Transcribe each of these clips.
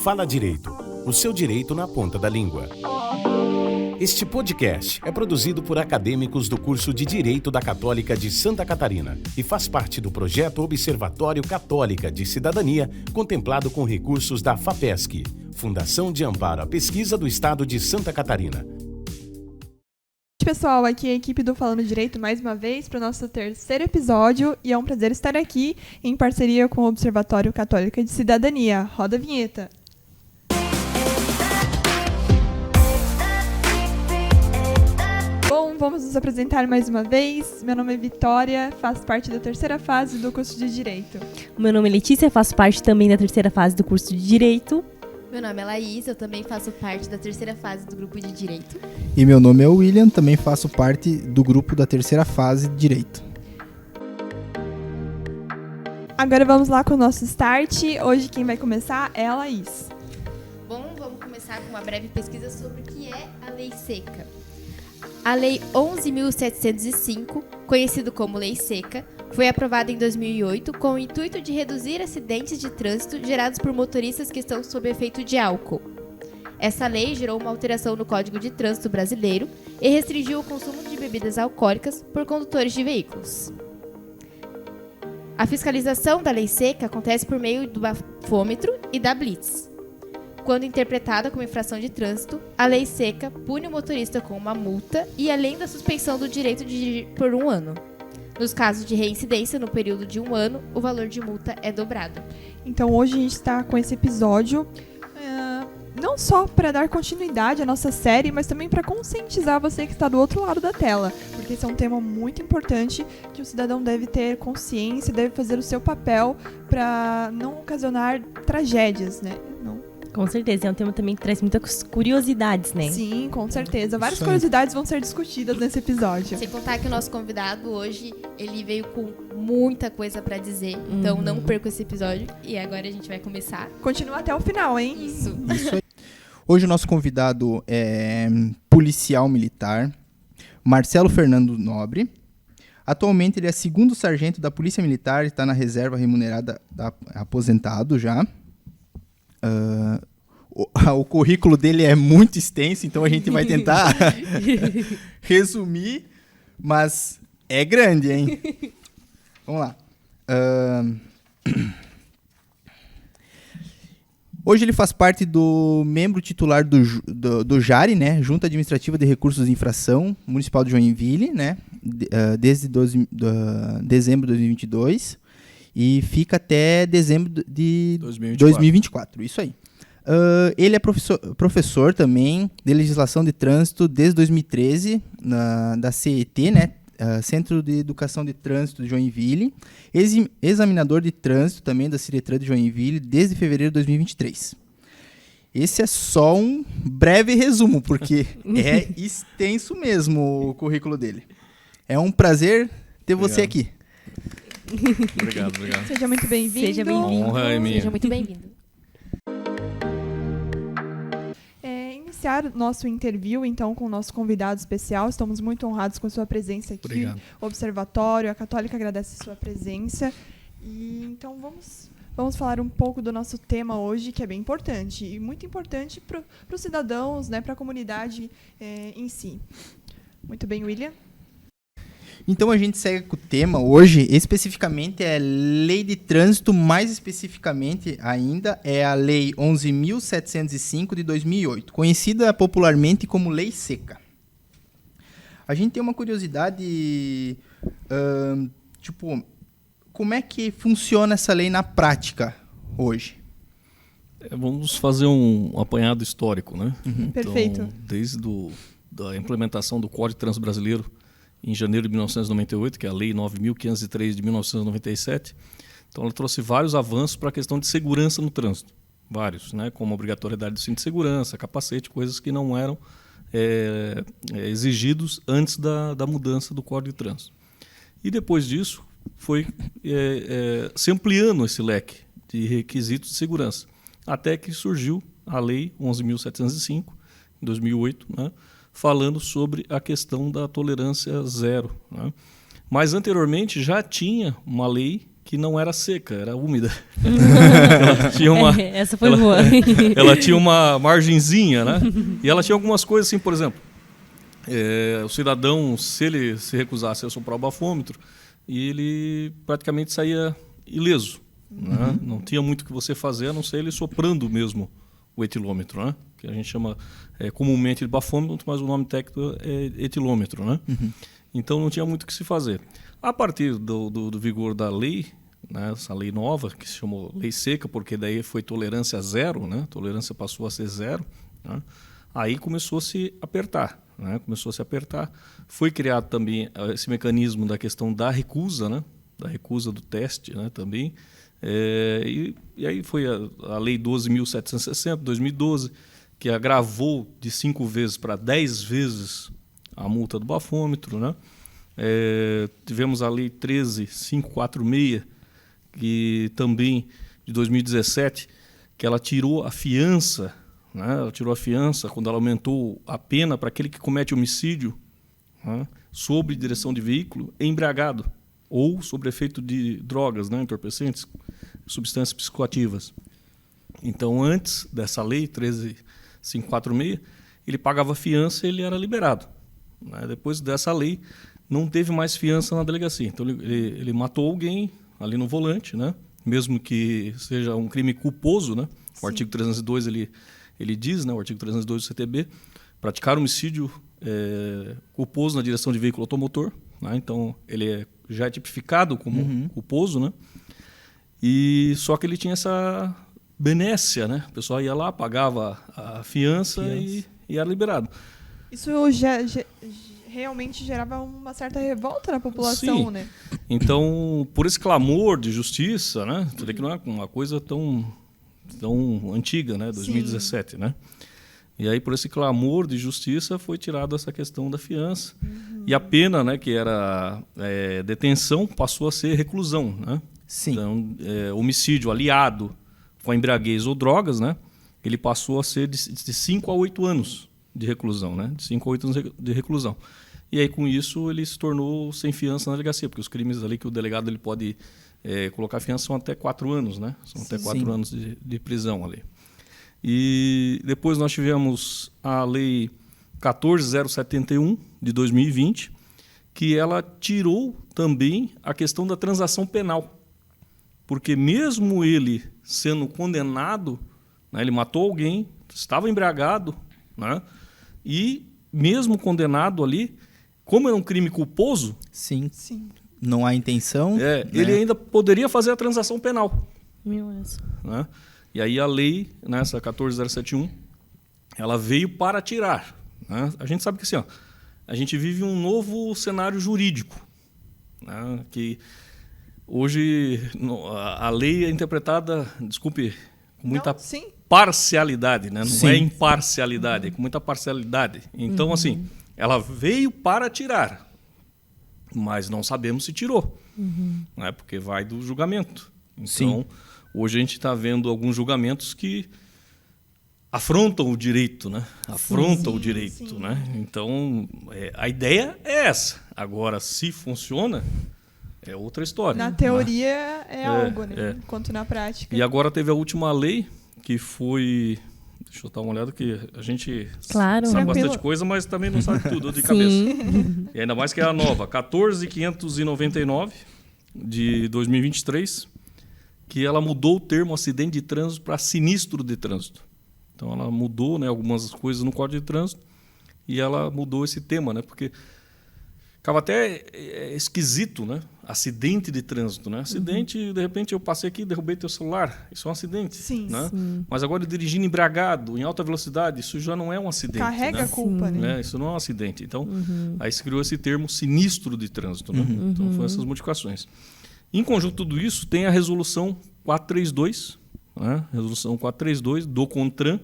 Fala Direito, o seu direito na ponta da língua. Este podcast é produzido por acadêmicos do curso de Direito da Católica de Santa Catarina e faz parte do projeto Observatório Católica de Cidadania, contemplado com recursos da FAPESC, Fundação de Amparo à Pesquisa do Estado de Santa Catarina. Pessoal, aqui é a equipe do Falando Direito mais uma vez para o nosso terceiro episódio e é um prazer estar aqui em parceria com o Observatório Católica de Cidadania. Roda a vinheta. Bom, vamos nos apresentar mais uma vez. Meu nome é Vitória, faço parte da terceira fase do curso de Direito. Meu nome é Letícia, faço parte também da terceira fase do curso de Direito. Meu nome é Laís, eu também faço parte da terceira fase do grupo de Direito. E meu nome é William, também faço parte do grupo da terceira fase de Direito. Agora vamos lá com o nosso start. Hoje quem vai começar é a Laís. Bom, vamos começar com uma breve pesquisa sobre o que é a Lei Seca. A Lei 11.705, conhecida como Lei Seca, foi aprovada em 2008 com o intuito de reduzir acidentes de trânsito gerados por motoristas que estão sob efeito de álcool. Essa lei gerou uma alteração no Código de Trânsito brasileiro e restringiu o consumo de bebidas alcoólicas por condutores de veículos. A fiscalização da Lei Seca acontece por meio do bafômetro e da blitz. Quando interpretada como infração de trânsito, a Lei Seca pune o motorista com uma multa e além da suspensão do direito de dirigir por 1 ano. Nos casos de reincidência no período de 1 ano, o valor de multa é dobrado. Então hoje a gente está com esse episódio não só para dar continuidade à nossa série, mas também para conscientizar você que está do outro lado da tela, porque esse é um tema muito importante que o cidadão deve ter consciência, deve fazer o seu papel para não ocasionar tragédias, né? Com certeza, é um tema também que traz muitas curiosidades, né? Sim, com certeza. Várias curiosidades vão ser discutidas nesse episódio. Sem contar que o nosso convidado hoje, ele veio com muita coisa pra dizer, então não perca esse episódio. E agora a gente vai começar. Continua até o final, hein? Isso. Aí. Hoje o nosso convidado é policial militar, Marcelo Fernando Nobre. Atualmente ele é 2º sargento da Polícia Militar e está na reserva remunerada, aposentado já. O currículo dele é muito extenso, então a gente vai tentar resumir, mas é grande, hein? Vamos lá. Hoje ele faz parte do membro titular do JARE, né? Junta Administrativa de Recursos de Infração Municipal de Joinville, né? Desde dezembro de 2022. E fica até dezembro de 2024. Isso aí. Ele é professor também de legislação de trânsito desde 2013, da CET, né? Centro de Educação de Trânsito de Joinville. Examinador de trânsito também da Ciretran de Joinville desde fevereiro de 2023. Esse é só um breve resumo, porque é extenso mesmo o currículo dele. É um prazer ter você aqui. Obrigado. Seja muito bem-vindo. Seja bem-vindo. Honra é minha. Seja muito bem-vindo. Iniciar nosso interview, então, com o nosso convidado especial. Estamos muito honrados com a sua presença aqui. Obrigado. O Observatório, a Católica agradece a sua presença. E, então, vamos falar um pouco do nosso tema hoje, que é bem importante. E muito importante para os cidadãos, né, para a comunidade em si. Muito bem, William. Então a gente segue com o tema hoje, especificamente é Lei de Trânsito, mais especificamente ainda é a Lei 11.705 de 2008, conhecida popularmente como Lei Seca. A gente tem uma curiosidade, como é que funciona essa lei na prática hoje? Vamos fazer um apanhado histórico, né? Uhum. Perfeito. Então, desde da implementação do Código de Trânsito Brasileiro, em janeiro de 1998, que é a Lei 9.503 de 1997. Então, ela trouxe vários avanços para a questão de segurança no trânsito. Vários, né? Como a obrigatoriedade do cinto de segurança, capacete, coisas que não eram exigidos antes da mudança do Código de Trânsito. E depois disso, foi se ampliando esse leque de requisitos de segurança, até que surgiu a Lei 11.705, em 2008, né? Falando sobre a questão da tolerância zero, né? Mas anteriormente já tinha uma lei que não era seca, era úmida. ela tinha uma, Essa foi boa. ela tinha uma margenzinha, né? E ela tinha algumas coisas assim, por exemplo, o cidadão, se ele se recusasse a soprar o bafômetro, ele praticamente saía ileso. Né? Não tinha muito o que você fazer, a não ser ele soprando mesmo o etilômetro, né? Que a gente chama comumente de bafômetro, mas o nome técnico é etilômetro. Né? Então não tinha muito o que se fazer. A partir do vigor da lei, né, essa lei nova, que se chamou Lei Seca, porque daí foi tolerância zero, né? Tolerância passou a ser zero, né? Aí começou a se apertar. Né? Começou a se apertar. Foi criado também esse mecanismo da questão da recusa, né? Da recusa do teste, né? Também. E aí foi a Lei 12.760, 2012, que agravou de 5 vezes para 10 vezes a multa do bafômetro. Né? Tivemos a Lei 13.546, que também, de 2017, que ela tirou a fiança, né? Ela tirou a fiança quando ela aumentou a pena para aquele que comete homicídio, né? Sob direção de veículo embriagado ou sob efeito de drogas, né? Entorpecentes, substâncias psicoativas. Então, antes dessa lei 13.546, ele pagava fiança e ele era liberado. Né? Depois dessa lei, não teve mais fiança na delegacia. Então, ele matou alguém ali no volante, né? Mesmo que seja um crime culposo, né? O artigo 302 ele diz, né? O artigo 302 do CTB, praticar homicídio culposo na direção de veículo automotor. Né? Então, ele já é tipificado como culposo, né? E só que ele tinha essa benécia, né? O pessoal ia lá, pagava a fiança. E era liberado. Isso realmente gerava uma certa revolta na população, Sim. né? Então, por esse clamor de justiça, né? Tudo bem que não é uma coisa tão antiga, né? 2017, né? E aí, por esse clamor de justiça, foi tirada essa questão da fiança. E a pena, né, que era detenção, passou a ser reclusão, né? Sim. Então, homicídio aliado com a embriaguez ou drogas, né? Ele passou a ser de 5 a 8 anos de reclusão, né? De 5 a 8 anos de reclusão. E aí, com isso, ele se tornou sem fiança na delegacia, porque os crimes ali que o delegado ele pode colocar fiança são até 4 anos, né? São até 4 anos de prisão ali. E depois nós tivemos a Lei 14.071, de 2020, que ela tirou também a questão da transação penal. Porque mesmo ele sendo condenado, né, ele matou alguém, estava embriagado, né, e mesmo condenado ali, como era um crime culposo, Sim. Não há intenção. Né? ele ainda poderia fazer a transação penal. Meu Deus. Né? E aí a lei, né, essa 14.071, ela veio para tirar. Né? A gente sabe que assim, ó, a gente vive um novo cenário jurídico, né, que hoje a lei é interpretada, desculpe, com muita parcialidade, né? Não é imparcialidade, é com muita parcialidade. Então, assim, ela veio para tirar, mas não sabemos se tirou, né? Porque vai do julgamento. Então, hoje a gente está vendo alguns julgamentos que afrontam o direito, né? Afrontam o direito, né? Então, a ideia é essa. Agora, se funciona, é outra história. Na teoria é algo, né? Enquanto na prática. E agora teve a última lei, que foi... Deixa eu dar uma olhada, que a gente sabe bastante coisa, mas também não sabe tudo de cabeça. E ainda mais que é a nova, 14.599, de 2023, que ela mudou o termo acidente de trânsito para sinistro de trânsito. Então ela mudou, né, algumas coisas no Código de Trânsito e ela mudou esse tema, né? Porque ficava até esquisito, né? Acidente de trânsito, né? Acidente, de repente eu passei aqui e derrubei teu celular. Isso é um acidente, né? Mas agora dirigindo embriagado, em alta velocidade, isso já não é um acidente. Carrega a culpa, né? Isso não é um acidente. Então, aí se criou esse termo sinistro de trânsito, né? Então, foram essas modificações. Em conjunto tudo isso, tem a resolução 432, né? Resolução 432 do CONTRAN,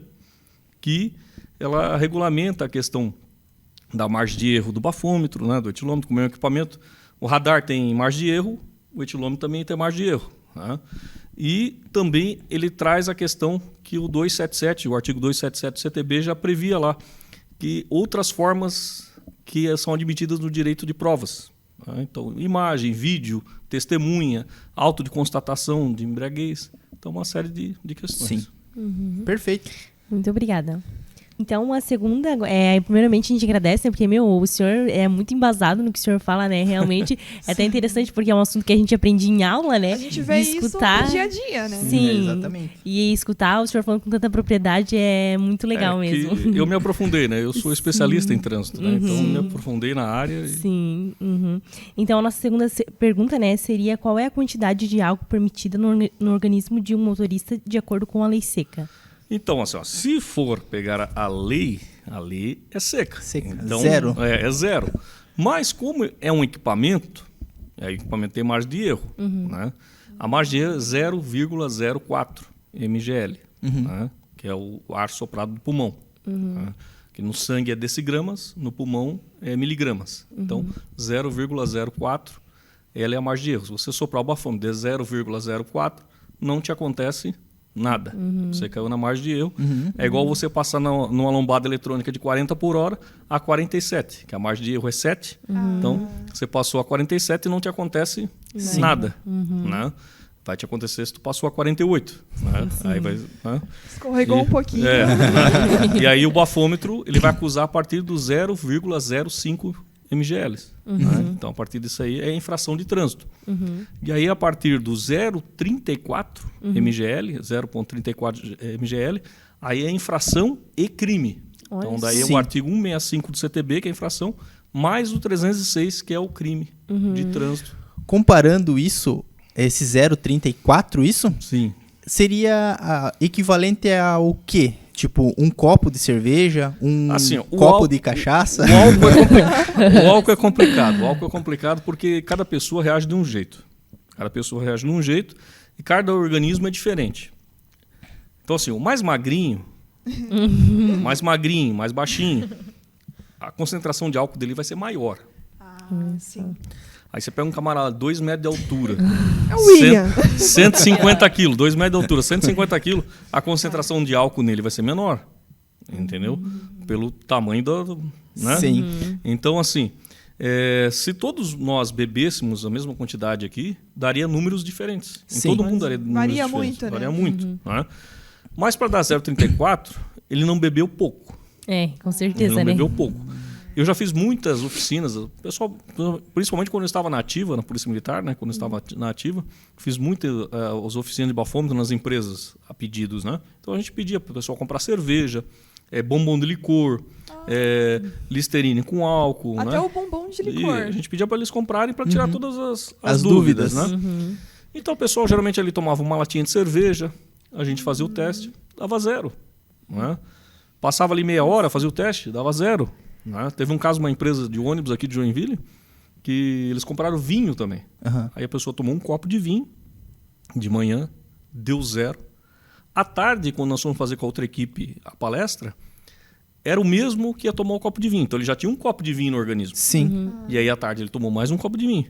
que ela regulamenta a questão da margem de erro do bafômetro, né? Do etilômetro, como é um equipamento. O radar tem margem de erro, o etilômetro também tem margem de erro. Né? E também ele traz a questão que o 277, o artigo 277 do CTB já previa lá, que outras formas que são admitidas no direito de provas. Né? Então, imagem, vídeo, testemunha, auto de constatação de embriaguez. Então, uma série de questões. Sim. Perfeito. Muito obrigada. Então, a segunda, primeiramente a gente agradece, né, porque, o senhor é muito embasado no que o senhor fala, né? Realmente é até interessante, porque é um assunto que a gente aprende em aula, né? A gente vê isso no dia a dia, né? Sim, exatamente. E escutar o senhor falando com tanta propriedade é muito legal mesmo. Eu me aprofundei, né? Eu sou especialista em trânsito, né? Então, me aprofundei na área. Sim. Então, a nossa segunda pergunta, né, seria qual é a quantidade de álcool permitida no organismo de um motorista de acordo com a lei seca? Então, assim, se for pegar a lei é seca. Então, Zero. É zero. Mas como é um equipamento, o equipamento tem margem de erro. Né? A margem de erro é 0,04 mgl, né? Que é o ar soprado do pulmão. Né? Que no sangue é decigramas, no pulmão é miligramas. Então, 0,04 ela é a margem de erro. Se você soprar o bafômetro de 0,04, não te acontece nada. Você caiu na margem de erro. É igual você passar numa lombada eletrônica de 40 por hora a 47, que a margem de erro é 7. Então, você passou a 47 e não te acontece nada. Né? Vai te acontecer se tu passou a 48. Né? Aí vai, né? Escorregou um pouquinho. Né? E aí o bafômetro ele vai acusar a partir do 0,05 mgl. Né? Então, a partir disso aí é infração de trânsito. E aí, a partir do 0,34 mgl, 0,34 mgl, aí é infração e crime. Olha, então, daí é o artigo 165 do CTB, que é a infração, mais o 306, que é o crime de trânsito. Comparando isso, esse 0,34, isso? Sim. Seria equivalente ao quê? Tipo, um copo de cerveja, assim, copo de cachaça? O álcool é complicado. O álcool é complicado porque cada pessoa reage de um jeito. Cada pessoa reage de um jeito e cada organismo é diferente. Então, assim, o mais magrinho, mais baixinho, a concentração de álcool dele vai ser maior. Sim. Aí você pega um camarada, 2 metros de altura. É o William. 150 quilos, 2 metros de altura, 150 quilos, a concentração de álcool nele vai ser menor. Entendeu? Pelo tamanho do... Né? Sim. Então, assim, se todos nós bebêssemos a mesma quantidade aqui, daria números diferentes. Em Sim. todo mundo daria números Varia diferentes. muito, né? Varia muito. Né? Mas para dar 0,34, ele não bebeu pouco. Com certeza, Ele não né? bebeu pouco. Eu já fiz muitas oficinas, pessoal, principalmente quando eu estava na ativa, na Polícia Militar, né? Quando eu estava na ativa, fiz muitas as oficinas de bafômetro nas empresas a pedidos, né? Então a gente pedia para o pessoal comprar cerveja, bombom de licor, Listerine com álcool. Até né? o bombom de licor. E a gente pedia para eles comprarem para tirar todas as dúvidas, né? Então o pessoal geralmente ali tomava uma latinha de cerveja, a gente fazia o teste, dava 0. Né? Passava ali meia hora, fazia o teste, dava 0. Né? Teve um caso, uma empresa de ônibus aqui de Joinville, que eles compraram vinho também. Aí a pessoa tomou um copo de vinho de manhã, deu 0. À tarde, quando nós fomos fazer com a outra equipe a palestra, era o mesmo que ia tomar um copo de vinho. Então ele já tinha um copo de vinho no organismo. Sim. E aí à tarde ele tomou mais um copo de vinho.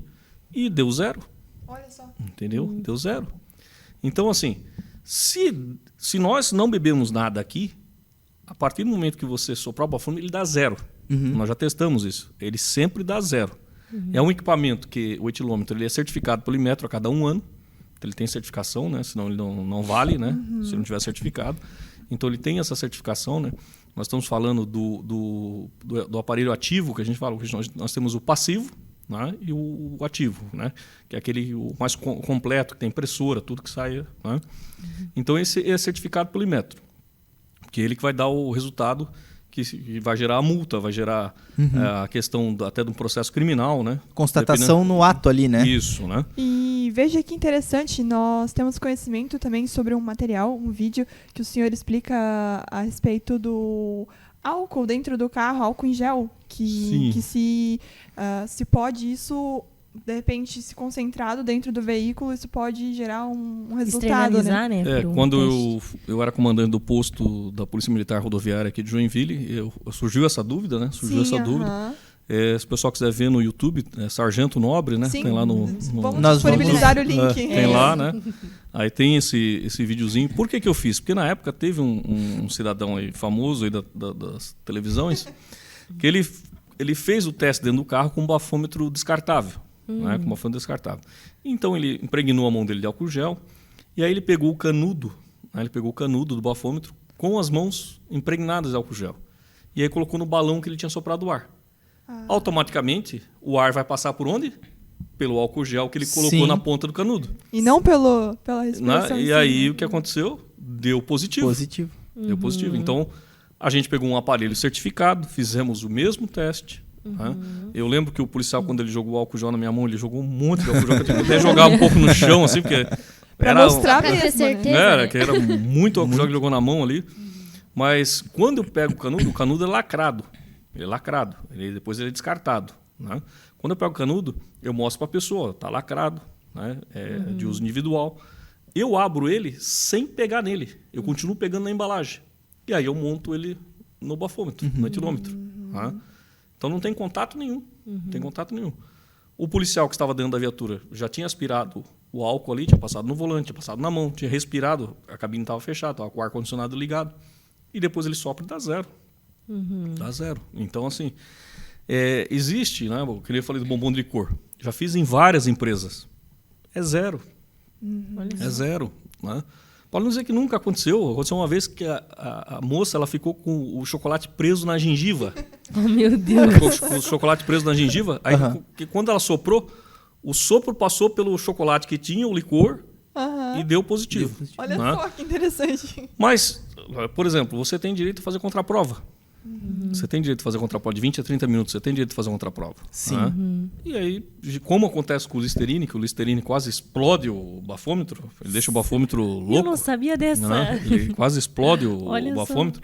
E deu 0. Olha só. Entendeu? Deu 0. Então, assim, se nós não bebemos nada aqui, a partir do momento que você soprar o bafômetro, ele dá 0. Nós já testamos isso. Ele sempre dá 0. É um equipamento que o etilômetro ele é certificado pelo Inmetro a cada 1 ano. Então, ele tem certificação, né? Senão ele não vale, né? Se não tiver certificado. Então ele tem essa certificação, né? Nós estamos falando do aparelho ativo, que a gente fala, nós temos o passivo, né? E o ativo, né? Que é aquele o mais completo, que tem impressora, tudo que sai. Né? Então esse é certificado pelo Inmetro, que é ele que vai dar o resultado que vai gerar a multa, vai gerar a questão até de um processo criminal, né? Constatação no ato ali, né? Isso, né? E veja que interessante, nós temos conhecimento também sobre um material, um vídeo que o senhor explica a respeito do álcool dentro do carro, álcool em gel, que se pode isso, de repente, se concentrado dentro do veículo, isso pode gerar um resultado, né? Quando eu era comandante do posto da Polícia Militar Rodoviária aqui de Joinville, surgiu essa dúvida, né? Dúvida. Se o pessoal quiser ver no YouTube, Sargento Nobre, né? Sim, tem lá no vamos disponibilizar o link. Tem lá, né? Aí tem esse videozinho. Por que eu fiz? Porque na época teve um cidadão aí famoso aí das televisões que ele ele fez o teste dentro do carro com um bafômetro descartável. Né, com um bafômetro descartável. Então ele impregnou a mão dele de álcool gel e aí ele pegou o canudo, né, do bafômetro com as mãos impregnadas de álcool gel. E aí colocou no balão que ele tinha soprado o ar. Automaticamente, o ar vai passar por onde? Pelo álcool gel que ele colocou na ponta do canudo. E não pela respiração. E aí o que aconteceu? Deu positivo. Deu positivo. Então, a gente pegou um aparelho certificado, fizemos o mesmo teste. Né? Eu lembro que o policial, quando ele jogou o álcool gel na minha mão, ele jogou um monte de álcool gel. Eu tive que até jogar um pouco no chão, assim, porque... Pra mostrar Pra ter mesmo, certeza. né? Que era muito álcool gel que ele jogou na mão ali. Mas quando eu pego o canudo é lacrado. Ele é lacrado. Depois ele é descartado. Né? Quando eu pego o canudo, eu mostro para a pessoa. Está lacrado, né? De uso individual. Eu abro ele sem pegar nele. Eu continuo pegando na embalagem. E aí eu monto ele no bafômetro, no etilômetro. Né? Então não tem contato nenhum. Não tem contato nenhum. O policial que estava dentro da viatura já tinha aspirado o álcool ali, tinha passado no volante, tinha passado na mão, tinha respirado, a cabine estava fechada, estava com o ar-condicionado ligado. E depois ele sopra e dá zero. Dá zero. Então, assim, existe, né? Eu queria falar do bombom de licor. Já fiz em várias empresas. É zero. É zero. Né? Pode não dizer que nunca aconteceu. Aconteceu uma vez que a moça ela ficou com o chocolate preso na gengiva. Oh, meu Deus. Ficou com o chocolate preso na gengiva. Aí, quando ela soprou, o sopro passou pelo chocolate que tinha o licor e deu positivo. Olha né? só que interessante. Mas, por exemplo, você tem direito a fazer contraprova. Você tem direito a fazer contraprova de 20 a 30 minutos, você tem direito a fazer contraprova. Sim. Né? E aí, como acontece com o Listerine, que o Listerine quase explode o bafômetro, ele deixa o bafômetro louco. Eu não sabia dessa. Né? Ele quase explode o bafômetro.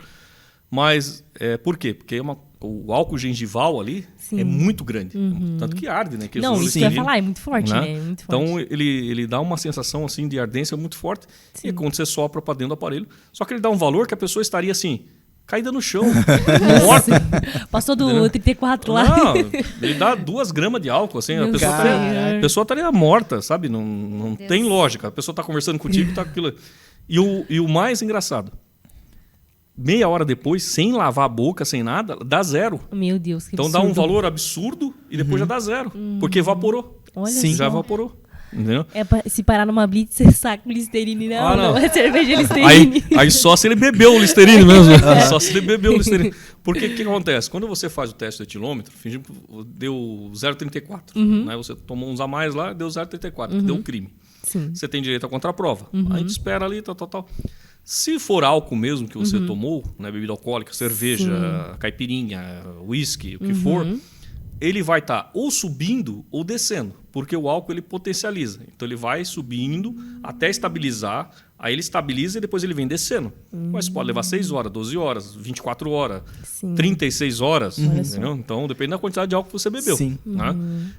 Mas, por quê? Porque o álcool gengival ali é muito grande. Tanto que arde, né? Que Não, isso que eu ia falar, é muito forte, né? Muito forte. Então, ele dá uma sensação assim de ardência muito forte. Sim. E quando você sopra para dentro do aparelho, só que ele dá um valor que a pessoa estaria assim, caída no chão, morta. Passou do 34 lá. Não, ele dá 2 gramas de álcool, assim, a pessoa estaria morta, sabe? Não tem lógica. A pessoa está conversando contigo e está com aquilo. E o mais engraçado, meia hora depois, sem lavar a boca, sem nada, dá zero. Meu Deus, que então absurdo. dá um valor absurdo e depois já dá zero. Porque evaporou. Olha Já só. evaporou. Entendeu? Se parar numa blitz, você saca o Listerine. Não é cerveja Listerine. Aí só se ele bebeu o Listerine mesmo. Só se ele bebeu o Listerine. Porque o que acontece? Quando você faz o teste do etilômetro, deu 0,34. Né? Você tomou uns a mais lá, deu 0,34, que deu um crime. Sim. Você tem direito à contraprova. A gente espera ali, tal. Se for álcool mesmo que você tomou, né, bebida alcoólica, cerveja, caipirinha, uísque, o que for, ele vai estar ou subindo ou descendo, porque o álcool ele potencializa. Então ele vai subindo até estabilizar, aí ele estabiliza e depois ele vem descendo. Mas pode levar 6 horas, 12 horas, 24 horas, 36 horas. Entendeu? Então depende da quantidade de álcool que você bebeu. Sim. Né?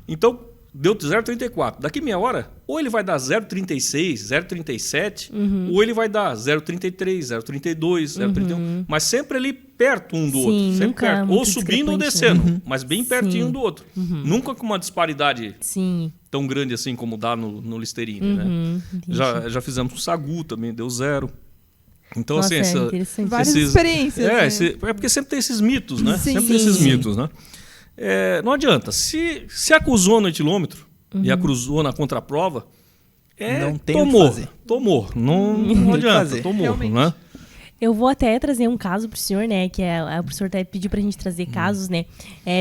Então deu 0,34. Daqui meia hora, ou ele vai dar 0,36, 0,37, ou ele vai dar 0,33, 0,32, 0,31. Mas sempre ali perto um do outro. Sempre nunca perto. muito Ou subindo ou descendo, mas bem pertinho um do outro. Nunca com uma disparidade tão grande assim como dá no Listerine. Né? Já fizemos com Sagu também, deu 0. Então, Nossa, assim, várias experiências. É porque sempre tem esses mitos, né? Sim. Sempre tem esses mitos, né? Não adianta. Se acusou no etilômetro e acusou na contraprova, não tem o que fazer. Tomou. Não adianta, fazer. tomou. Realmente. Né? Eu vou até trazer um caso pro senhor, né? Que o professor até pediu pra gente trazer casos, né?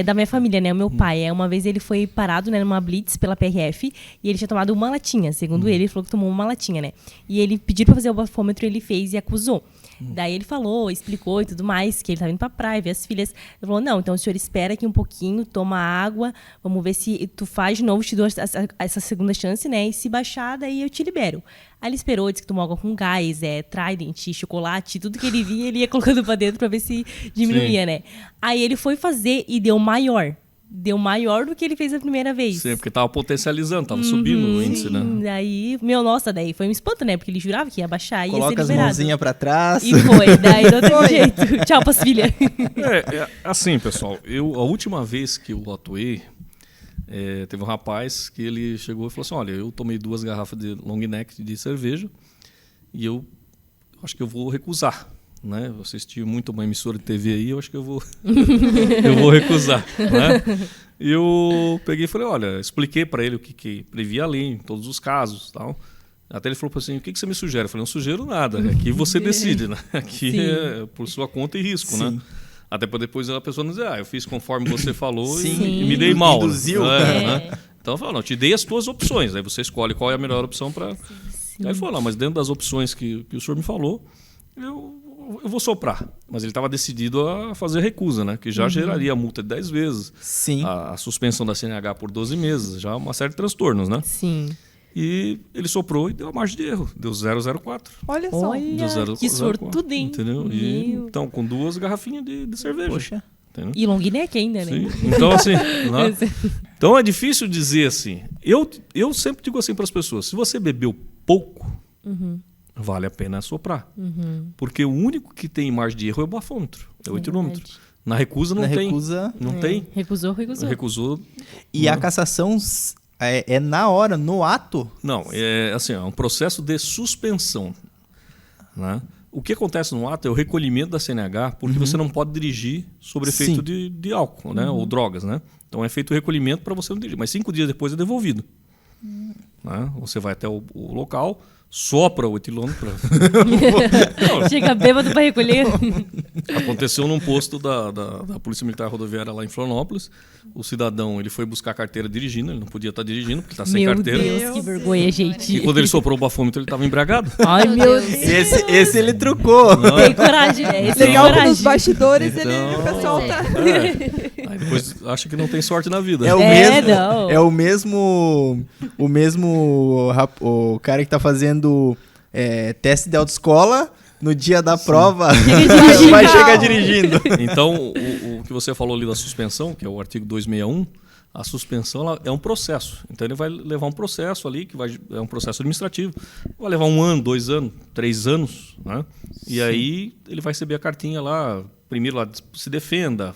Da minha família, né? O meu pai. Uma vez ele foi parado, né, numa blitz pela PRF e ele tinha tomado uma latinha. Segundo ele falou que tomou uma latinha, né? E ele pediu pra fazer o bafômetro, ele fez e acusou. Daí ele falou, explicou e tudo mais, que ele estava indo pra praia, ver as filhas. Ele falou, não, então o senhor espera aqui um pouquinho, toma água, vamos ver se tu faz de novo, te dou essa segunda chance, né? E se baixar, daí eu te libero. Aí ele esperou, disse que tomou água com gás, Trident, chocolate, tudo que ele via, ele ia colocando pra dentro pra ver se diminuía, né? Aí ele foi fazer e deu maior. Deu maior do que ele fez a primeira vez. Sim, porque tava potencializando, tava subindo o índice, né? Daí, daí foi um espanto, né? Porque ele jurava que ia baixar e ia ser Coloca as liberado. mãozinhas pra trás. E foi, daí não teve jeito. Tchau pras filhas. Assim, pessoal, a última vez que eu atuei, teve um rapaz que ele chegou e falou assim, olha, eu tomei 2 garrafas de long neck de cerveja e eu acho que eu vou recusar. né? Eu assisti muito uma emissora de TV aí, eu acho que eu vou eu vou recusar, né? E eu peguei e falei, olha, expliquei para ele o que previa a lei em todos os casos, tal. Até ele falou assim, o que você me sugere? Eu falei, não sugiro nada, aqui você decide, né? Aqui é por sua conta e risco, né? Até para depois a pessoa não dizer, eu fiz conforme você falou e me dei mal. Induziu. Né? Então eu falo, não, eu te dei as tuas opções, aí você escolhe qual é a melhor opção para... Aí ele falou, não, mas dentro das opções que o senhor me falou, eu vou soprar. Mas ele estava decidido a fazer recusa, né? Que já geraria a multa de 10 vezes. Sim. A suspensão da CNH por 12 meses, já uma série de transtornos, né? Sim. E ele soprou e deu a margem de erro, deu 004. Olha só. Olha, que sortudo, hein? Entendeu? E, então, com 2 garrafinhas de cerveja. Poxa. Entendeu? E long neck ainda, né? Sim. Então, assim, né? Então é difícil dizer assim. Eu sempre digo assim para as pessoas: se você bebeu pouco, vale a pena soprar. Porque o único que tem margem de erro é o bafômetro, é o etilômetro. Na recusa não tem. Não tem. Recusou. Recusou. E a cassação é na hora, no ato? Não, é assim, é um processo de suspensão, né? O que acontece no ato é o recolhimento da CNH, porque você não pode dirigir sob efeito de álcool, né? Ou drogas, né? Então é feito o recolhimento para você não dirigir, mas 5 dias depois é devolvido. Né? Você vai até o local, sopra o etilômetro. Chega bêbado para recolher. Aconteceu num posto da Polícia Militar Rodoviária lá em Florianópolis. O cidadão, ele foi buscar a carteira dirigindo, ele não podia estar dirigindo porque está sem carteira. Meu Deus, que vergonha, gente. E quando ele soprou o bafômetro, ele estava embriagado. Ai, meu Deus. Esse ele trucou. Tem coragem, né? Esse Legal tem que nos coragem. bastidores Então, o pessoal tá... Aí depois acha que não tem sorte na vida. O cara que tá fazendo teste de autoescola, no dia da prova, vai chegar dirigindo. Então, o que você falou ali da suspensão, que é o artigo 261, a suspensão ela é um processo. Então, ele vai levar um processo ali, é um processo administrativo. Vai levar 1 ano, 2 anos, 3 anos. Né? E aí, ele vai receber a cartinha lá. Primeiro, lá, se defenda.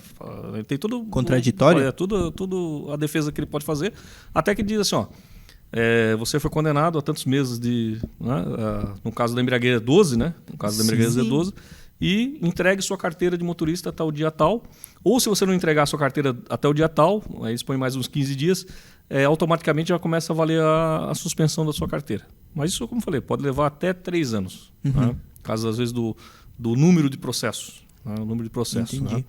Tem tudo... Contraditório? Tudo a defesa que ele pode fazer. Até que diz assim, ó... você foi condenado a tantos meses de... Né, no caso da embriaguez é 12, né? No caso da embriaguez é 12. E entregue sua carteira de motorista até o dia tal. Ou se você não entregar a sua carteira até o dia tal, aí eles põem mais uns 15 dias, automaticamente já começa a valer a suspensão da sua carteira. Mas isso, como eu falei, pode levar até 3 anos. Né? Caso, às vezes, do número de processos. Né? O número de processos. Né?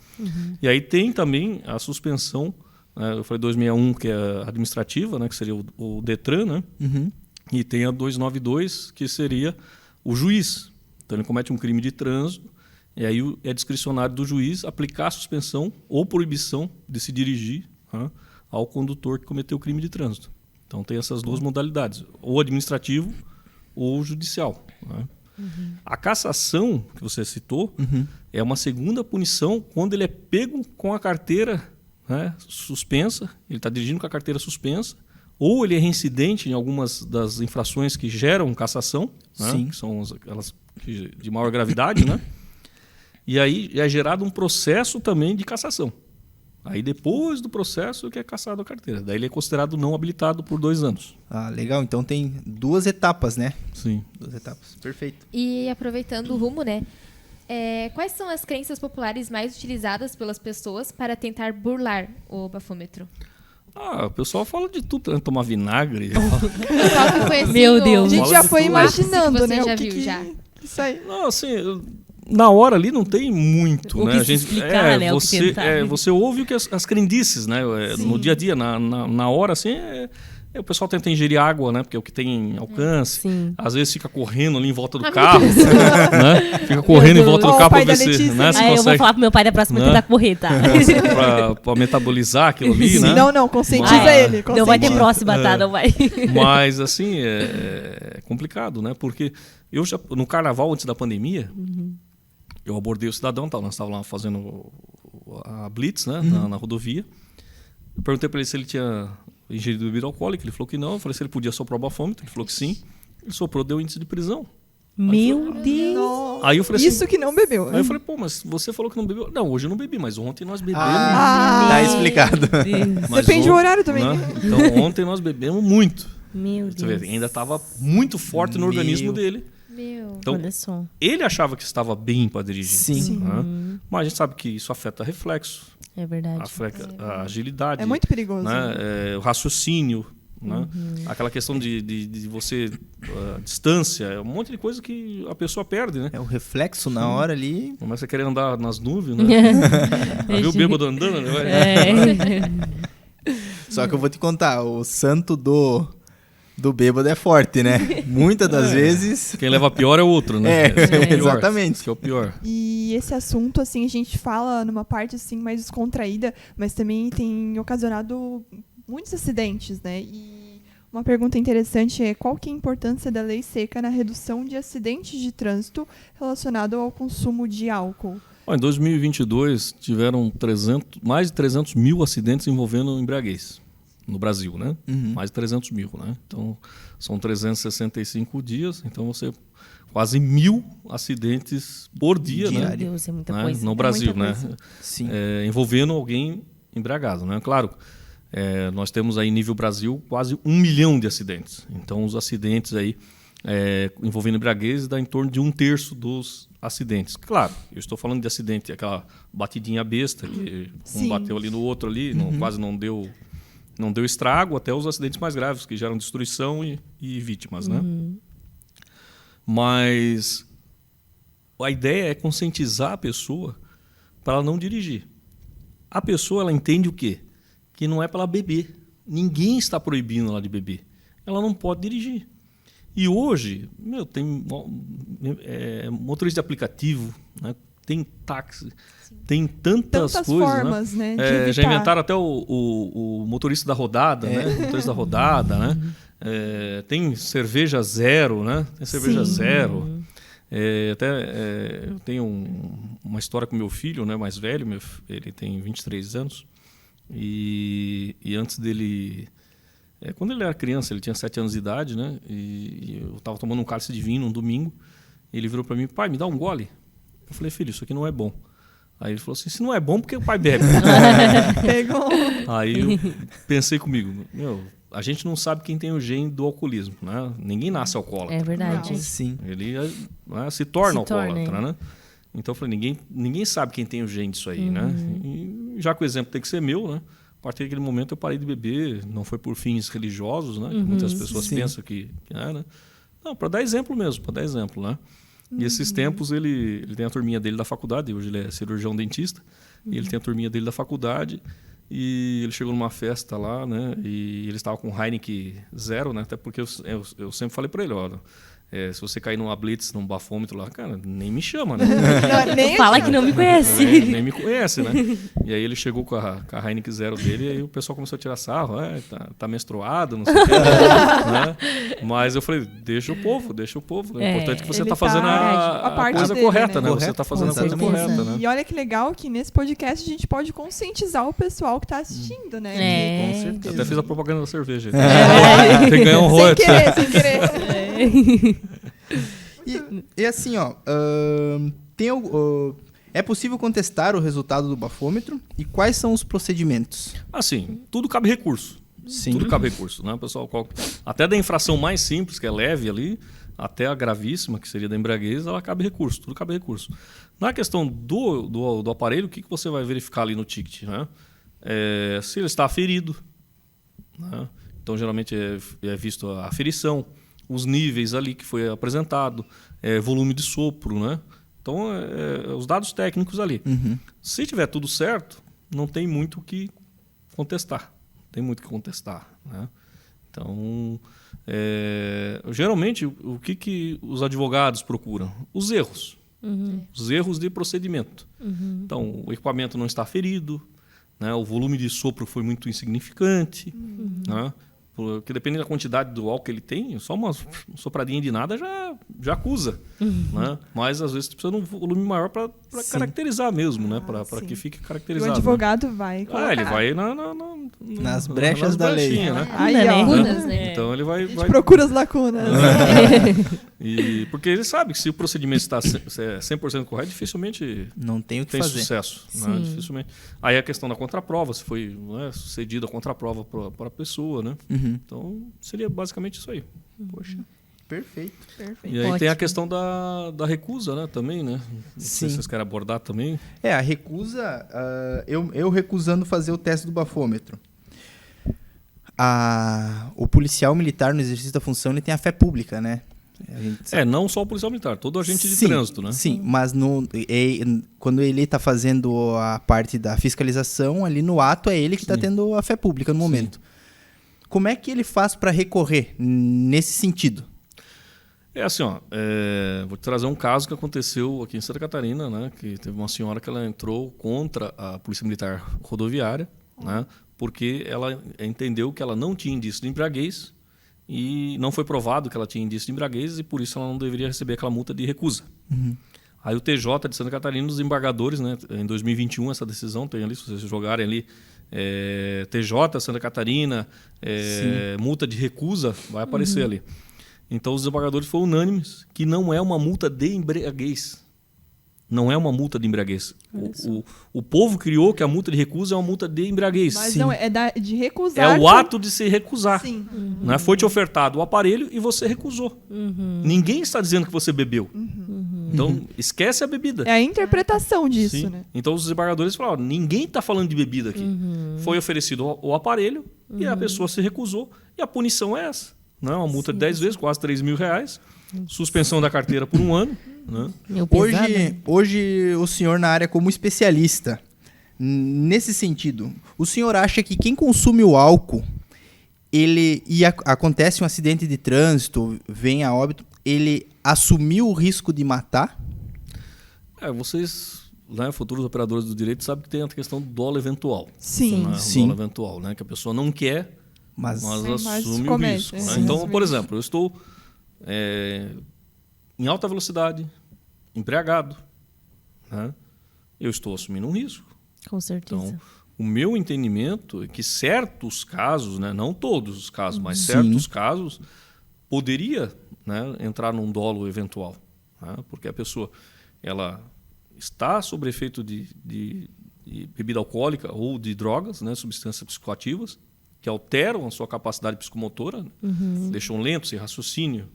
E aí tem também a suspensão... Eu falei 261, que é administrativa, né, que seria o Detran, né? E tem a 292, que seria o juiz. Então, ele comete um crime de trânsito, e aí é discricionário do juiz aplicar a suspensão ou proibição de se dirigir, né, ao condutor que cometeu o crime de trânsito. Então, tem essas 2 modalidades, ou administrativo ou judicial. Né? A cassação, que você citou, é uma segunda punição quando ele é pego com a carteira... Né, suspensa, ele está dirigindo com a carteira suspensa, ou ele é reincidente em algumas das infrações que geram cassação, né, que são aquelas de maior gravidade, né, e aí é gerado um processo também de cassação. Aí depois do processo que é cassado a carteira. Daí ele é considerado não habilitado por 2 anos. Ah, legal. Então tem 2 etapas, né? Sim. 2 etapas. Perfeito. E aproveitando o rumo, né? Quais são as crenças populares mais utilizadas pelas pessoas para tentar burlar o bafômetro? O pessoal fala de tudo, né? Tomar vinagre. Meu Deus. A gente já foi tudo. imaginando, Você né? já o que viu, já? Isso aí. Não, assim, na hora ali não tem muito, O né? que se explicar, né? O que tentar. Você ouve o que as crendices, né? No dia a dia, na hora, assim, o pessoal tenta ingerir água, né? Porque é o que tem alcance. Sim. Às vezes fica correndo ali em volta do carro. Né? Fica correndo em volta do carro Ó, o pai pra ver da se, Letícia. né, se Eu vou consegue, falar pro meu pai da próxima Né? tentar correr, tá? pra metabolizar aquilo ali, né? Não, conscientiza ele. Não vai ter conscientiza. próxima, tá? Não vai. Mas, assim, é complicado, né? Porque eu já, no carnaval, antes da pandemia, eu abordei o cidadão, nós estávamos lá fazendo a blitz, né? Na rodovia. Eu perguntei para ele se ele tinha ingerido bebida alcoólica, ele falou que não. Eu falei se ele podia soprar o bafômetro, ele falou que sim. Ele soprou, deu índice de prisão. Meu Deus. Nossa. Aí eu falei assim, Isso que não bebeu. Aí eu falei, mas você falou que não bebeu. Não, hoje eu não bebi, mas ontem nós bebemos. Tá explicado. Mas Depende do horário também, né? Então ontem nós bebemos muito. Meu Você Deus. vê, ainda estava muito forte no organismo dele. Meu. Então, Olha só. ele achava que estava bem para dirigir. Sim. Né? Mas a gente sabe que isso afeta reflexo, É verdade. a agilidade, É muito perigoso. né? O raciocínio, né? Aquela questão de você, a distância, um monte de coisa que a pessoa perde, né? É o reflexo na hora ali. Começa a querer andar nas nuvens, né? Viu o bêbado andando, né? Só que eu vou te contar, o santo do bêbado é forte, né? Muitas das vezes. Quem leva a pior é o outro, né? Esse que é o pior. Exatamente. Esse que é o pior. E esse assunto, assim, a gente fala numa parte, assim, mais descontraída, mas também tem ocasionado muitos acidentes, né? E uma pergunta interessante é qual que é a importância da lei seca na redução de acidentes de trânsito relacionado ao consumo de álcool? Em 2022, tiveram mais de 300 mil acidentes envolvendo embriaguez no Brasil, né? Mais de 300 mil, né? Então, são 365 dias, então você quase 1.000 acidentes por dia, Meu né? Deus, é muita Né? coisa. No É Brasil, muita né? coisa. Sim. Envolvendo alguém embriagado, né? Claro, nós temos aí nível Brasil quase 1 milhão de acidentes. Então, os acidentes aí envolvendo embriaguez dá em torno de 1/3 dos acidentes. Claro, eu estou falando de acidente, aquela batidinha besta que um Sim. bateu ali no outro ali, quase não deu estrago, até os acidentes mais graves que geram destruição e vítimas, né? Mas a ideia é conscientizar a pessoa para ela não dirigir. A pessoa, ela entende o quê? Que não é para ela beber. Ninguém está proibindo ela de beber. Ela não pode dirigir. E hoje, tem motorista de aplicativo, né? Tem táxi, tem tantas coisas. Formas, né? De evitar. Já inventaram até o motorista da rodada, né? O motorista da rodada, né? Tem cerveja zero, né? Tem cerveja zero. Eu tenho uma história com meu filho, né? Mais velho, ele tem 23 anos. E antes dele... quando ele era criança, ele tinha 7 anos de idade, né? E eu estava tomando um cálice de vinho num domingo. Ele virou para mim, pai, me dá um gole. Eu falei, filho, isso aqui não é bom. Aí ele falou assim, se não é bom, porque o pai bebe. Pegou. Aí eu pensei comigo, a gente não sabe quem tem o gene do alcoolismo, né? Ninguém nasce alcoólatra. É verdade. Não. Sim. Ele se torna alcoólatra, torna, né? Então eu falei, ninguém sabe quem tem o gene disso aí, né? E já que o exemplo tem que ser meu, né? A partir daquele momento eu parei de beber, não foi por fins religiosos, né? Que muitas pessoas pensam que é, né? Não, para dar exemplo mesmo, né? E esses tempos ele tem a turminha dele da faculdade, hoje ele é cirurgião dentista, e ele tem a turminha dele da faculdade, e ele chegou numa festa lá, né? E ele estava com Heineken zero, né? Até porque eu sempre falei para ele, olha, se você cair numa blitz, num bafômetro lá, cara, nem me chama, né? Fala que não me conhece. Nem me conhece, né? E aí ele chegou com a Heineken zero dele e aí o pessoal começou a tirar sarro, tá menstruado, não sei o que, né? Mas eu falei, deixa o povo. O importante é que você ele tá fazendo a a parte coisa dele, correta, né? né? Você tá fazendo a coisa Exatamente. correta, né? E olha que legal que nesse podcast a gente pode conscientizar o pessoal que tá assistindo, né? É. Com Eu certeza. até fiz a propaganda da cerveja. Tem que ganhar um Sem royalty. querer, sem querer. E assim, ó, é possível contestar o resultado do bafômetro? E quais são os procedimentos? Assim, tudo cabe recurso. Sim. Tudo cabe recurso, né, pessoal? Até da infração mais simples, que é leve ali, até a gravíssima, que seria da embriaguez, ela cabe recurso, tudo cabe recurso. Na questão do aparelho, o que você vai verificar ali no ticket, né? Se ele está aferido, né? Então, geralmente é visto a aferição, os níveis ali que foi apresentado, volume de sopro, né? Então, os dados técnicos ali. Se tiver tudo certo, não tem muito o que contestar. Né? Então, geralmente, o que os advogados procuram? Os erros. Os erros de procedimento. Então, o equipamento não está ferido, né? O volume de sopro foi muito insignificante, né? Porque dependendo da quantidade do álcool que ele tem, só uma sopradinha de nada já acusa. Né? Mas às vezes precisa de um volume maior para caracterizar mesmo, né? Para que fique E o caracterizado. advogado vai colocar. Ele vai Nas brechas da lei. brechinhas, né? Aí, Né? ó. Lacunas, né? Então ele vai. A gente procura as lacunas. Porque ele sabe que se o procedimento está 100% correto, dificilmente Não tem o que tem fazer. sucesso. Né? Sim. Dificilmente. Aí a questão da contraprova, se foi sucedida a contraprova para a pessoa, né? Uhum. Então seria basicamente isso aí. Poxa. Perfeito. Perfeito. E aí tem Ótimo. a questão da recusa, né? Também, né? Não sei se vocês querem abordar também. A recusa, eu recusando fazer o teste do bafômetro. O policial militar no exercício da função, ele tem a fé pública, né? A gente Não só o policial militar, todo agente de Sim, trânsito, né? Sim, mas quando ele está fazendo a parte da fiscalização, ali no ato é ele que está tendo a fé pública no momento. Como é que ele faz para recorrer nesse sentido? É assim, vou te trazer um caso que aconteceu aqui em Santa Catarina, né? Que teve uma senhora que ela entrou contra a Polícia Militar Rodoviária, né? Porque ela entendeu que ela não tinha indício de embriaguez e não foi provado que ela tinha indício de embriaguez e por isso ela não deveria receber aquela multa de recusa. Aí o TJ de Santa Catarina, os embargadores, né? Em 2021 essa decisão, tem ali, se vocês jogarem ali, TJ Santa Catarina, multa de recusa, vai aparecer ali. Então os desembargadores foram unânimes que não é uma multa de embriaguez. Não é uma multa de embriaguez. O povo criou que a multa de recusa é uma multa de embriaguez. Mas não, de recusar. É o ato de se recusar. Sim. Né? Foi te ofertado o aparelho e você recusou. Ninguém está dizendo que você bebeu. Então esquece a bebida. É a interpretação disso, Sim. né? Então os desembargadores falaram, ninguém está falando de bebida aqui. Foi oferecido o aparelho e a pessoa se recusou e a punição é essa. Né? Uma multa de 10 vezes, quase R$3.000. Suspensão da carteira por 1 ano. Né? Hoje o senhor na área como especialista, nesse sentido, o senhor acha que quem consome o álcool, acontece um acidente de trânsito, vem a óbito, ele assumiu o risco de matar? Vocês, né, futuros operadores do direito, sabem que tem a questão do dolo eventual. Sim. Né? O dolo eventual, né? Que a pessoa não quer, mas assume o risco. Né? Então, por exemplo, eu estou em alta velocidade, embriagado, né? Eu estou assumindo um risco. Com certeza. Então, o meu entendimento é que certos casos, né, não todos os casos, mas certos casos, poderia, né, entrar num dolo eventual. Né? Porque a pessoa ela está sob efeito de bebida alcoólica ou de drogas, né, substâncias psicoativas, que alteram a sua capacidade psicomotora, deixam lento esse raciocínio,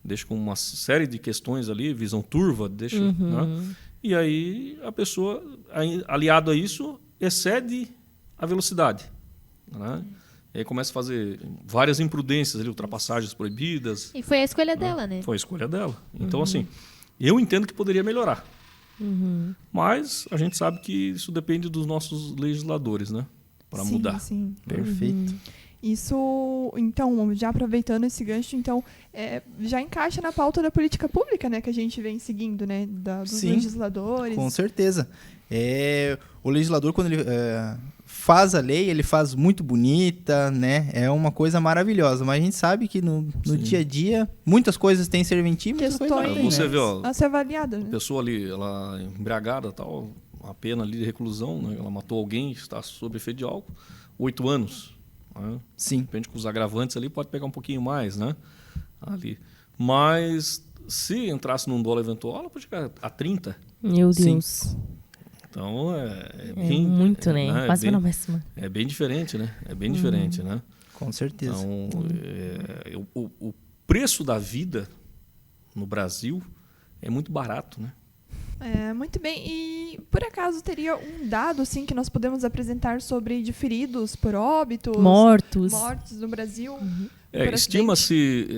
deixam com uma série de questões ali, visão turva, né? E aí a pessoa, aliado a isso, excede a velocidade. Né? E aí começa a fazer várias imprudências, ali, ultrapassagens proibidas. E foi a escolha dela, né? Foi a escolha dela. Então, assim, eu entendo que poderia melhorar. Mas a gente sabe que isso depende dos nossos legisladores, né? Para mudar. Sim. Perfeito. Isso, então, já aproveitando esse gancho, então, já encaixa na pauta da política pública, né, que a gente vem seguindo, né, dos legisladores. Com certeza. O legislador, quando ele faz a lei, ele faz muito bonita, né? É uma coisa maravilhosa, mas a gente sabe que no dia a dia, muitas coisas têm serventia, muitas coisas não têm, Você né? vê, ó, A ser avaliada, né? a pessoa ali, ela embriagada, tal, uma pena ali de reclusão, né? Ela matou alguém, está sob efeito de álcool, 8 anos. Né? Sim. Depende com os agravantes ali, pode pegar um pouquinho mais, né? Ali. Mas se entrasse num dolo eventual, ela pode chegar a 30. Meu Deus. Então Bem, muito, né? Quase bem, na máxima. É bem diferente, né? É bem diferente, né? Com certeza. Então, o preço da vida no Brasil é muito barato, né? Muito bem. E, por acaso, teria um dado assim, que nós podemos apresentar sobre de feridos por óbitos? Mortos no Brasil? Estima-se...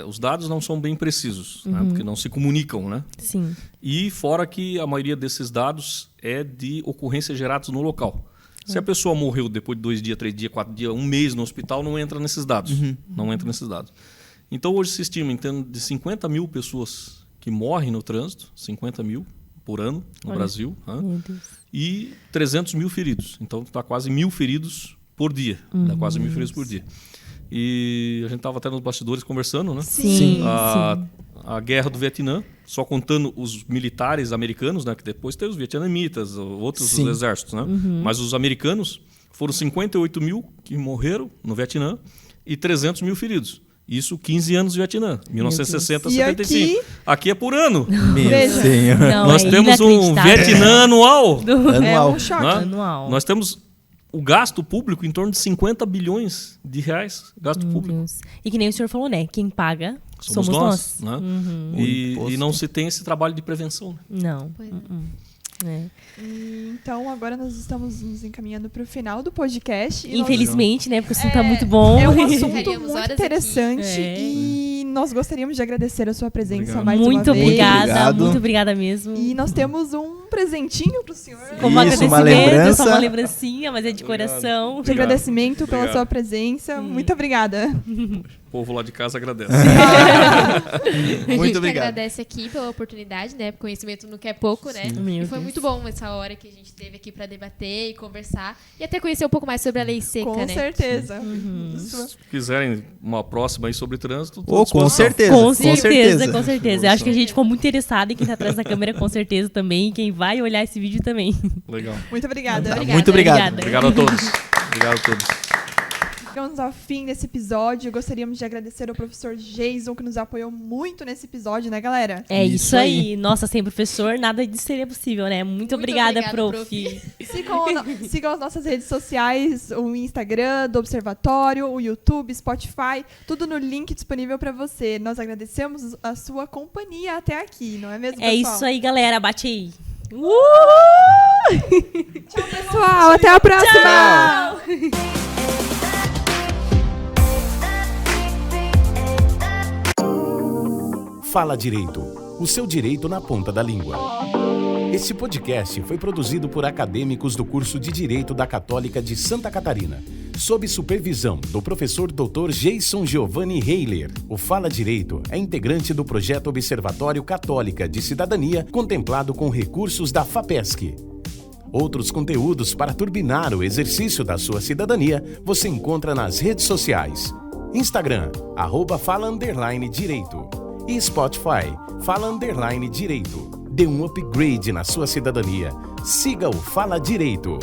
os dados não são bem precisos, né? Porque não se comunicam, né? Sim. E fora que a maioria desses dados é de ocorrências geradas no local. Se a pessoa morreu depois de 2 dias, 3 dias, 4 dias, 1 mês no hospital, não entra nesses dados. Não entra nesses dados. Então, hoje se estima em torno de 50 mil pessoas que morrem no trânsito, 50 mil por ano no Brasil, né? Meu Deus. E 300 mil feridos. Então, está quase 1.000 feridos por dia. Dá quase 1.000 feridos por dia. E a gente estava até nos bastidores conversando, né? Sim. A guerra do Vietnã, só contando os militares americanos, né? Que depois tem os vietnamitas, outros exércitos, né? Mas os americanos foram 58 mil que morreram no Vietnã e 300 mil feridos. Isso 15 anos de Vietnã, 1960 a 75. Aqui é por ano. Meu Senhor. Não, Nós temos um Vietnã anual. É um choque. Né? Anual. Nós temos o gasto público em torno de 50 bilhões de reais. Gasto público. Deus. E que nem o senhor falou, né? Quem paga somos nós. Né? Uhum. E não se tem esse trabalho de prevenção. Né? Não. Pois é. É. E, então, agora nós estamos nos encaminhando para o final do podcast. E Infelizmente, né? Porque o assunto tá muito bom. É um assunto Ficaríamos muito horas interessante aqui. É. e nós gostaríamos de agradecer a sua presença Obrigado. mais Muito uma vez. obrigada, muito obrigada mesmo. E nós temos um presentinho pro senhor. Como Isso, uma agradecimento, é lembrança. só uma lembrancinha, mas é de coração. De agradecimento pela Obrigado. sua presença. Muito obrigada. O povo lá de casa agradece. Muito A gente obrigado. agradece aqui pela oportunidade, né? Conhecimento não quer pouco, né? Meu E foi Deus. muito bom essa hora que a gente teve aqui pra debater e conversar. E até conhecer um pouco mais sobre a lei seca, Com né? certeza. Se quiserem uma próxima aí sobre trânsito, tô à Oh, com disposição. certeza. Com certeza, com certeza. Eu acho que a gente ficou muito interessado em quem tá atrás da câmera, com certeza também. E quem vai olhar esse vídeo também. Legal. Muito obrigada. Obrigada. Muito obrigado. Obrigado a todos. Obrigado a todos. Chegamos ao fim desse episódio. Gostaríamos de agradecer ao professor Jason, que nos apoiou muito nesse episódio, né, galera? É Isso isso aí. aí. Nossa, sem professor, nada disso seria possível, né? Muito obrigada, obrigado, prof. Sigam as nossas redes sociais, o Instagram do Observatório, o YouTube, Spotify, tudo no link disponível para você. Nós agradecemos a sua companhia até aqui, não é mesmo, É pessoal? isso aí, galera. Bate aí. Tchau, pessoal. Até a próxima! Fala Direito, o seu direito na ponta da língua. Este podcast foi produzido por acadêmicos do curso de Direito da Católica de Santa Catarina, sob supervisão do professor Dr. Jason Giovanni Heiler. O Fala Direito é integrante do projeto Observatório Católica de Cidadania, contemplado com recursos da FAPESC. Outros conteúdos para turbinar o exercício da sua cidadania você encontra nas redes sociais. Instagram, @fala_direito. E Spotify, Fala_Direito. Dê um upgrade na sua cidadania. Siga o Fala Direito.